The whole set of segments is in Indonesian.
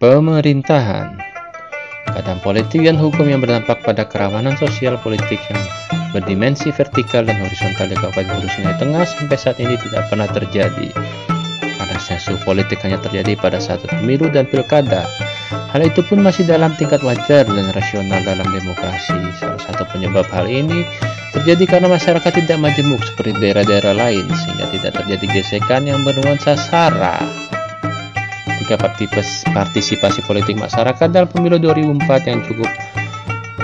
pemerintahan. Keadaan politik dan hukum yang berdampak pada kerawanan sosial politik yang berdimensi vertikal dan horizontal di Kabupaten Hulu Sungai Tengah sampai saat ini tidak pernah terjadi. Panasnya suhu politik hanya terjadi pada saat pemilu dan pilkada. Hal itu pun masih dalam tingkat wajar dan rasional dalam demokrasi. Salah satu penyebab hal ini terjadi karena masyarakat tidak majemuk seperti daerah-daerah lain, sehingga tidak terjadi gesekan yang bernuansa SARA. Tingkat partisipasi politik masyarakat dalam pemilu 2004 yang cukup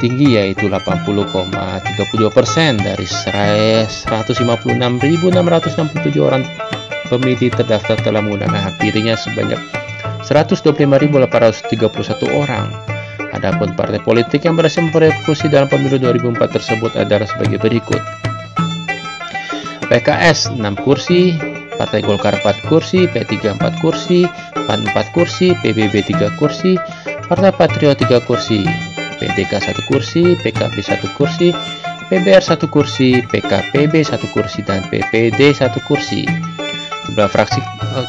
tinggi yaitu 80,32% dari 156.667 orang pemilih terdaftar telah menggunakan hak pilihnya sebanyak 125.831 orang. Adapun partai politik yang berhasil memperoleh kursi dalam pemilu 2004 tersebut adalah sebagai berikut: PKS 6 kursi, Partai Golkar 4 kursi, P3 4 kursi, PAN 4 kursi, PBB 3 kursi, Partai Patriot 3 kursi, PDK 1 kursi, PKB 1 kursi, PBR 1 kursi, PKPB 1 kursi, dan PPD 1 kursi.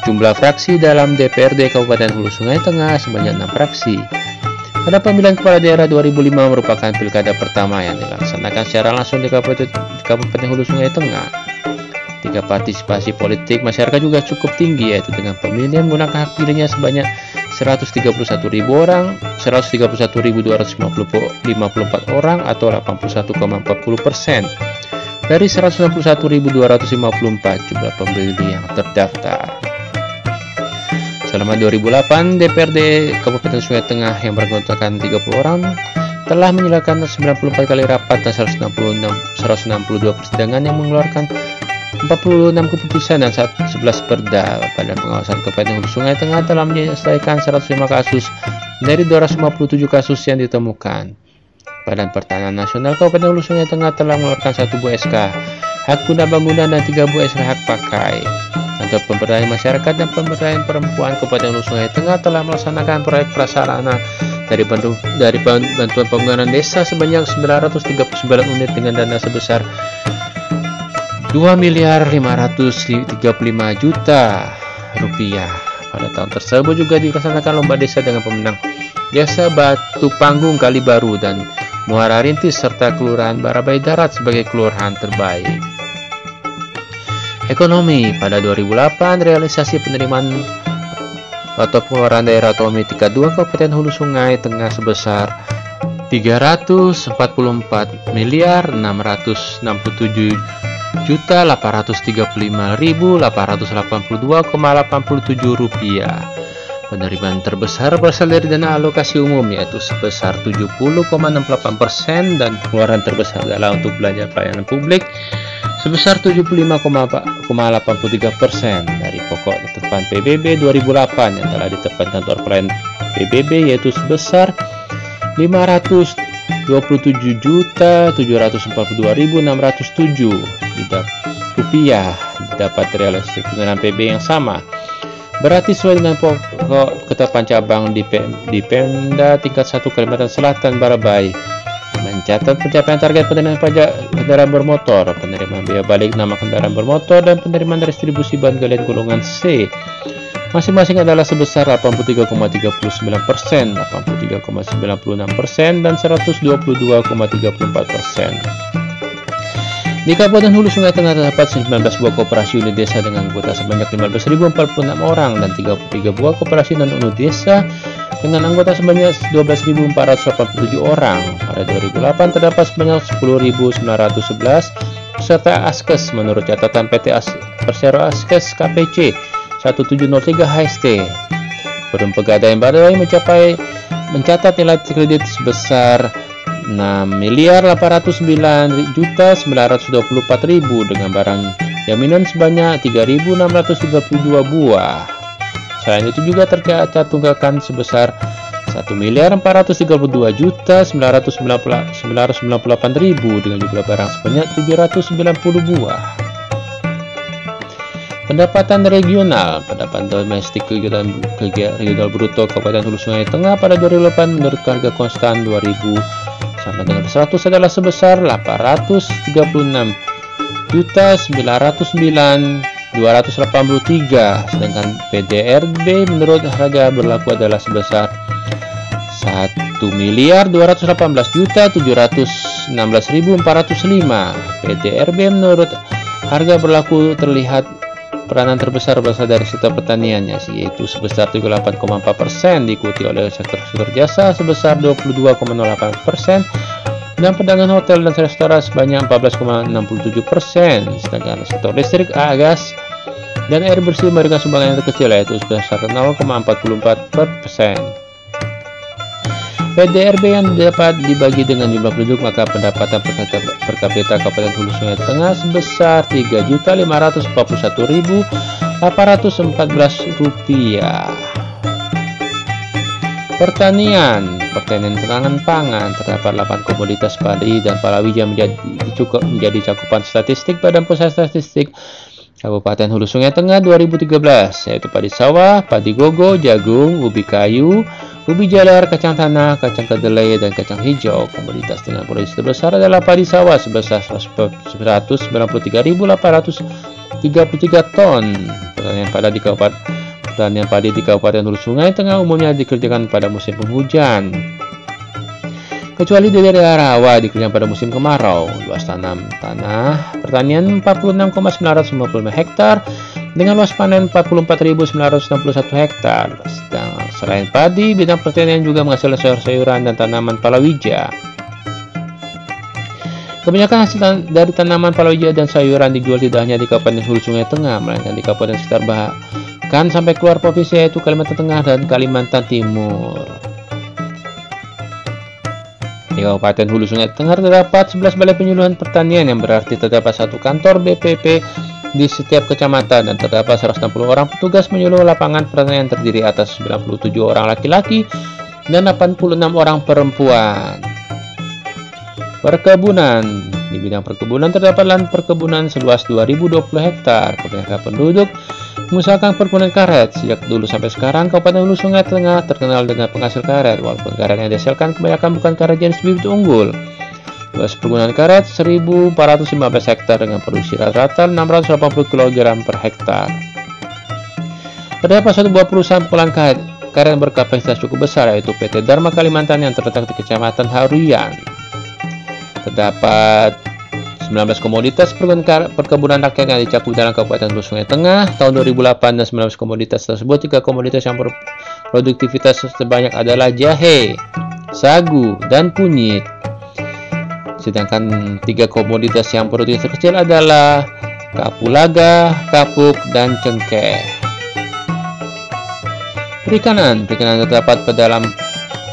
Jumlah fraksi dalam DPRD Kabupaten Hulu Sungai Tengah sebanyak 6 fraksi. Pada pemilihan kepala daerah 2005 merupakan pilkada pertama yang dilaksanakan secara langsung di Kabupaten Hulu Sungai Tengah. Tingkat partisipasi politik masyarakat juga cukup tinggi, yaitu dengan pemilih menggunakan hak pilihnya sebanyak 131.254 orang atau 81,40% dari 161.254 jumlah pemilih yang terdaftar. Selama 2008, DPRD Kabupaten Sungai Tengah yang beranggotakan 30 orang telah menyelesaikan 94 kali rapat dan 162 persidangan yang mengeluarkan 46 keputusan dan 11 perda. Badan Pengawasan Kabupaten Hulu Sungai Tengah telah menyelesaikan 105 kasus dari 257 kasus yang ditemukan. Badan Pertanahan Nasional Kabupaten Hulu Sungai Tengah telah mengeluarkan 1 buah SK hak guna bangunan dan 3 buah SK hak pakai. Kantor Pemberdayaan Masyarakat dan Pemberdayaan Perempuan Kabupaten Hulu Sungai Tengah telah melaksanakan proyek prasarana dari bantuan pembangunan desa sebanyak 939 unit dengan dana sebesar 2.535 juta rupiah. Pada tahun tersebut juga dilaksanakan lomba desa dengan pemenang Desa Batu Panggung Kali Baru dan Muara Rintis serta Kelurahan Barabai Darat sebagai kelurahan terbaik. Ekonomi pada 2008, realisasi penerimaan atau pengeluaran daerah otonomi tingkat 2 Kabupaten Hulu Sungai Tengah sebesar 344.835.882,87 rupiah. Penerimaan terbesar berasal dari dana alokasi umum yaitu sebesar 70,68% dan pengeluaran terbesar adalah untuk belanja pelayanan publik sebesar 75,83% dari pokok tetapkan PBB 2008 yang telah ditetapkan kantor pelayanan PBB yaitu sebesar 527.742.607 rupiah. Dapat realisasi penerimaan PB yang sama berarti sesuai dengan pokok ketetapan cabang di Pemda tingkat 1 Kalimantan Selatan Barabai mencatat pencapaian target penerimaan pajak kendaraan bermotor, penerimaan biaya balik nama kendaraan bermotor, dan penerimaan distribusi bahan galian golongan C masing-masing adalah sebesar 83,39%, 83,96%, dan 122,34%. Di Kabupaten Hulu Sungai Tengah terdapat 19 buah koperasi unit desa dengan anggota sebanyak 15.046 orang dan 33 buah koperasi non-unit desa dengan anggota sebanyak 12.487 orang. Pada 2008 terdapat sebanyak 10.911 peserta ASKES menurut catatan PT Persero ASKES KPC 1703 HST. Badan Pegadaian Barabai mencatat nilai kredit sebesar 6.809.924.000 dengan barang jaminan sebanyak 3.632 buah. Selain itu juga tercatat tunggakan sebesar 1.432.998.000 dengan jumlah barang sebanyak 790 buah. Pendapatan regional, pendapatan domestik regional bruto Kabupaten Hulu Sungai Tengah pada 2008 menurut harga konstan 2000 sampai dengan 100 adalah sebesar 836.909.000 283, sedangkan PDRB menurut harga berlaku adalah sebesar 1.218.716.405. PDRB menurut harga berlaku terlihat peranan terbesar berasal dari sektor pertaniannya, yaitu sebesar 38,4%, diikuti oleh sektor jasa sebesar 22,08%, dan perdagangan hotel dan restoran sebanyak 14,67%, sedangkan sektor listrik, gas, dan air bersih memberikan sumbangan yang terkecil, yaitu sebesar 0,44%. PDRB yang dapat dibagi dengan jumlah penduduk, maka pendapatan per kapita Kabupaten Hulu Sungai Tengah sebesar Rp3.541.814. Pertanian ketahanan pangan, terdapat 8 komoditas padi dan palawija menjadi cakupan statistik Badan Pusat Statistik Kabupaten Hulu Sungai Tengah 2013, yaitu padi sawah, padi gogo, jagung, ubi kayu, ubi jalar, kacang tanah, kacang kedelai, dan kacang hijau. Komoditas dengan produksi terbesar adalah padi sawah sebesar 193.833 ton. Pertanian padi di Kabupaten Hulu Sungai Tengah umumnya dikerjakan pada musim penghujan, kecuali di daerah rawa dikerjakan pada musim kemarau. Luas tanah pertanian 46,955 hektar dengan luas panen 44.961 hektar. Selain padi, bidang pertanian juga menghasilkan sayur-sayuran dan tanaman palawija. Kebanyakan hasil dari tanaman palawija dan sayuran dijual tidak hanya di Kabupaten Hulu Sungai Tengah, melainkan di kabupaten sekitar, bahkan sampai keluar provinsi, yaitu Kalimantan Tengah dan Kalimantan Timur. Di Kabupaten Hulu Sungai Tengah terdapat 11 balai penyuluhan pertanian, yang berarti terdapat 1 kantor BPP di setiap kecamatan, dan terdapat 160 orang petugas menyuluh lapangan pertanian terdiri atas 97 orang laki-laki dan 86 orang perempuan. Perkebunan. Di bidang perkebunan terdapat lahan perkebunan seluas 2020 hektar. Kebanyakan penduduk mengusahakan perkebunan karet. Sejak dulu sampai sekarang, Kabupaten Hulu Sungai Tengah terkenal dengan penghasil karet, walaupun karet yang dihasilkan kebanyakan bukan karet jenis bibit unggul. Luas perkebunan karet 1.415 hektar dengan produksi rata-rata 680 kg per hektar. Terdapat satu buah perusahaan pengolahan karet berkapasitas cukup besar, yaitu PT Dharma Kalimantan yang terletak di Kecamatan Haruyan. Terdapat 19 komoditas perkebunan rakyat yang dicakup dalam Kabupaten Hulu Sungai Tengah tahun 2008, dan 19 komoditas tersebut 3 komoditas yang produktivitas terbanyak adalah jahe, sagu, dan kunyit. Sedangkan 3 komoditas yang produktivitas terkecil adalah kapulaga, kapuk, dan cengkeh. Perikanan terdapat dalam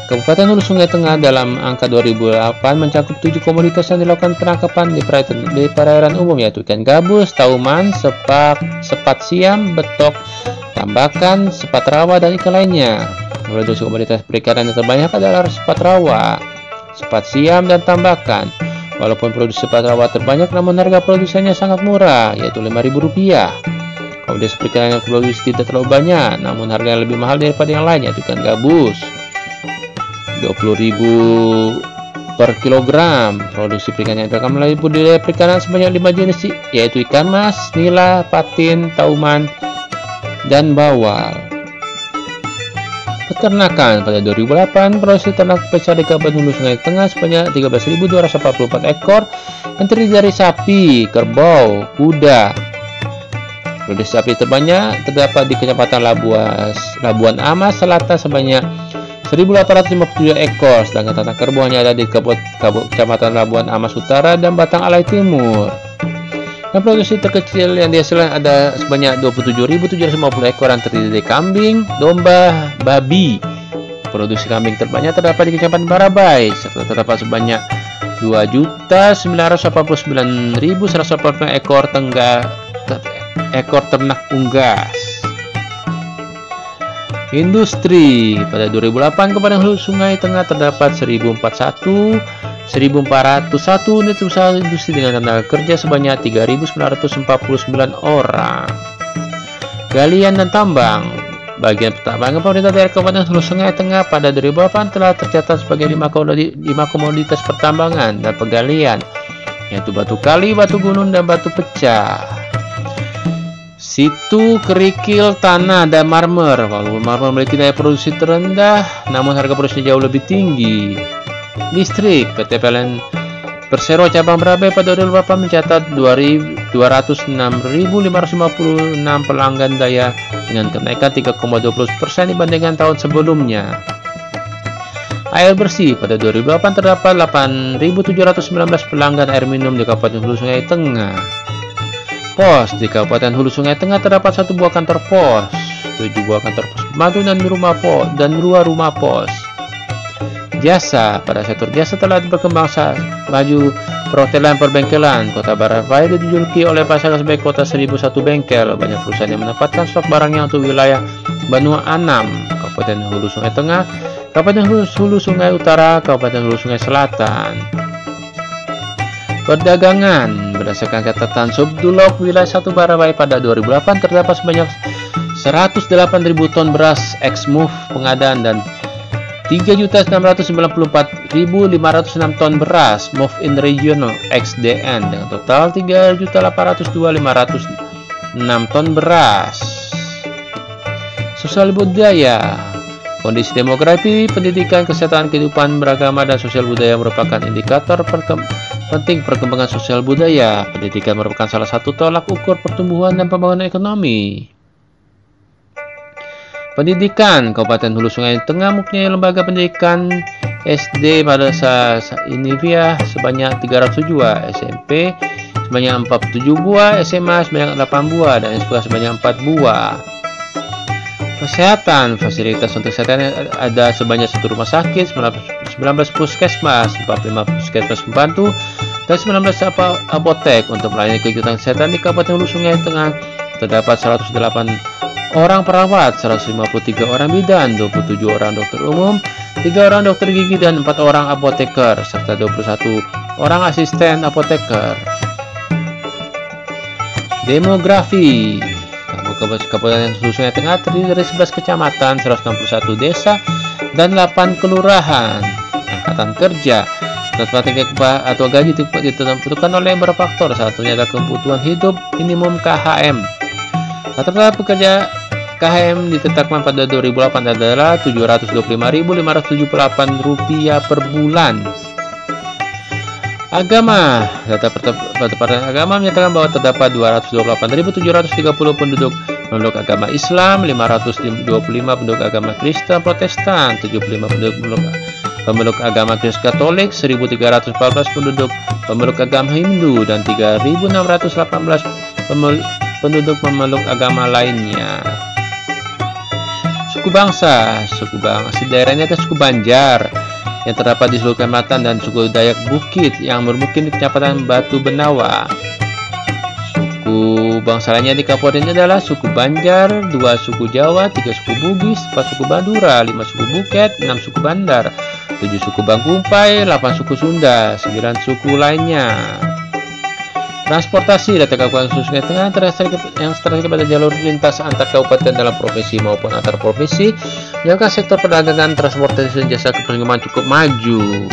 Kabupaten Hulu Sungai Tengah dalam angka 2008 mencakup 7 komoditas yang dilakukan penangkapan di perairan umum, yaitu ikan gabus, tauman, sepat siam, betok, tambakan, sepat rawa, dan ikan lainnya. Produksi komoditas perikanan yang terbanyak adalah sepat rawa, sepat siam, dan tambakan. Walaupun produksi sepat rawa terbanyak, namun harga produksinya sangat murah, yaitu Rp5.000. Komoditas perikanan yang produksi tidak terlalu banyak, namun harganya lebih mahal daripada yang lainnya, yaitu ikan gabus Rp20.000 per kilogram. Produksi perikanan yang dilakukan melalui budidaya perikanan sebanyak 5 jenis, yaitu ikan mas, nila, patin, tauman, dan bawal. Peternakan. Pada 2008, produksi ternak besar di Kabupaten Hulu Sungai Tengah sebanyak 13.244 ekor yang terdiri dari sapi, kerbau, kuda. Produksi sapi terbanyak terdapat di Kecamatan Labuan Amas Selatan sebanyak 1.857 ekor, sedangkan ternak kerbau hanya ada di Kecamatan Labuan Amas Utara dan Batang Alai Timur. Dan produksi terkecil yang dihasilkan ada sebanyak 27.750 ekor yang terdiri dari kambing, domba, babi. Produksi kambing terbanyak terdapat di Kecamatan Barabai, serta terdapat sebanyak 2.989.145 ekor ternak unggas. Industri. Pada 2008, Kabupaten Hulu Sungai Tengah terdapat 1.401 unit usaha industri dengan tenaga kerja sebanyak 3.949 orang. Galian dan tambang. Bagian pertambangan pemerintah daerah Kabupaten Hulu Sungai Tengah pada 2008 telah tercatat sebagai 5 komoditas pertambangan dan penggalian, yaitu batu kali, batu gunung, dan batu pecah. Situ kerikil tanah dan marmer. Walaupun marmer memiliki daya produksi terendah, namun harga produksinya jauh lebih tinggi. Listrik. PT PLN Persero cabang Barabai pada 2008 mencatat 206.556 pelanggan daya dengan kenaikan 3,20% dibandingkan tahun sebelumnya. Air bersih. Pada 2008 terdapat 8.719 pelanggan air minum di Kabupaten Hulu Sungai Tengah. Pos. Di Kabupaten Hulu Sungai Tengah terdapat 1 buah kantor pos, 7 buah kantor pos pembantu dan 2 rumah pos. Jasa. Pada sektor jasa telah berkembang maju perhotelan perbengkelan. Kota Barabai dijuluki oleh masyarakat sebagai kota 1001 bengkel. Banyak perusahaan yang menempatkan stok barangnya untuk wilayah Benua Anam, Kabupaten Hulu Sungai Tengah, Kabupaten Hulu Sungai Utara, Kabupaten Hulu Sungai Selatan. Perdagangan. Berdasarkan catatan Subdulog wilayah 1 Barabai pada 2008 terdapat sebanyak 108.000 ton beras ex-MUF pengadaan dan 3.694.506 ton beras MUF in regional XDN dengan total 3.802.506 ton beras. Sosial budaya. Kondisi demografi, pendidikan, kesehatan, kehidupan beragama, dan sosial budaya merupakan indikator penting perkembangan sosial budaya. Pendidikan merupakan salah satu tolak ukur pertumbuhan dan pembangunan ekonomi. Pendidikan. Kabupaten Hulu Sungai Tengah mempunyai lembaga pendidikan SD pada saat ini sebanyak 302, SMP sebanyak 47 buah, SMA sebanyak 8 buah, dan SPK sebanyak 4 buah. Kesehatan. Fasilitas untuk kesehatan ada sebanyak 1 rumah sakit, 19 puskesmas, 45 puskesmas pembantu, dan 19 apotek. Untuk melayani kegiatan kesehatan di Kabupaten Hulu Sungai Tengah terdapat 108 orang perawat, 153 orang bidan, 27 orang dokter umum, 3 orang dokter gigi, dan 4 orang apoteker, serta 21 orang asisten apoteker. Demografi. Kabupaten Hulu Sungai Tengah terdiri dari 11 kecamatan, 161 desa, dan 8 kelurahan. Angkatan kerja. Rata-rata atau gaji ditentukan oleh beberapa faktor, salah satunya adalah kebutuhan hidup minimum KHM. Rata-rata pekerja KHM ditetapkan pada 2008 adalah Rp725.578 per bulan. Agama. Data Pertempatan Agama menyatakan bahwa terdapat 228.730 penduduk pemeluk agama Islam, 525 penduduk agama Kristen Protestan, 75 pemeluk agama Kristen Katolik, 1.314 penduduk pemeluk agama Hindu, dan 3.618 penduduk pemeluk agama lainnya. Suku bangsa. Suku bangsa daerahnya ada suku Banjar yang terdapat di seluruh kecamatan, dan suku Dayak Bukit yang bermukim di Kecamatan Batu Benawa. Suku bangsa lainnya di kabupaten ini adalah suku Banjar, 2 suku Jawa, 3 suku Bugis, 4 suku Madura, 5 suku Buket, 6 suku Bandar, 7 suku Bangkumpai, 8 suku Sunda, 9 suku lainnya. Transportasi. Data Kabupaten Hulu Sungai Tengah yang strategis pada jalur lintas antar kabupaten dalam provinsi maupun antar provinsi, menjaga sektor perdagangan, transportasi, dan jasa kepribadian cukup maju.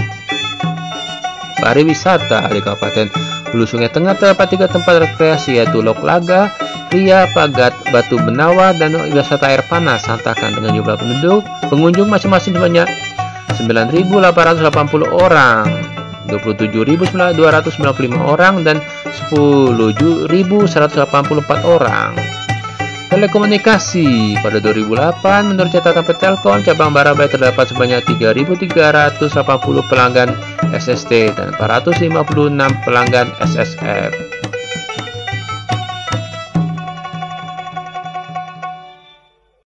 Pariwisata. Di Kabupaten Hulu Sungai Tengah terdapat 3 tempat rekreasi, yaitu Lok Laga, Ria, Pagat, Batu Benawa, dan wisata air panas Santakan, dengan jumlah pengunjung masing-masing sebanyak 9.880 orang, 27.295 orang, dan 10.184 orang. Telekomunikasi. Pada 2008, menurut catatan PT Telkom cabang Barabai terdapat sebanyak 3.380 pelanggan SST dan 456 pelanggan SSF.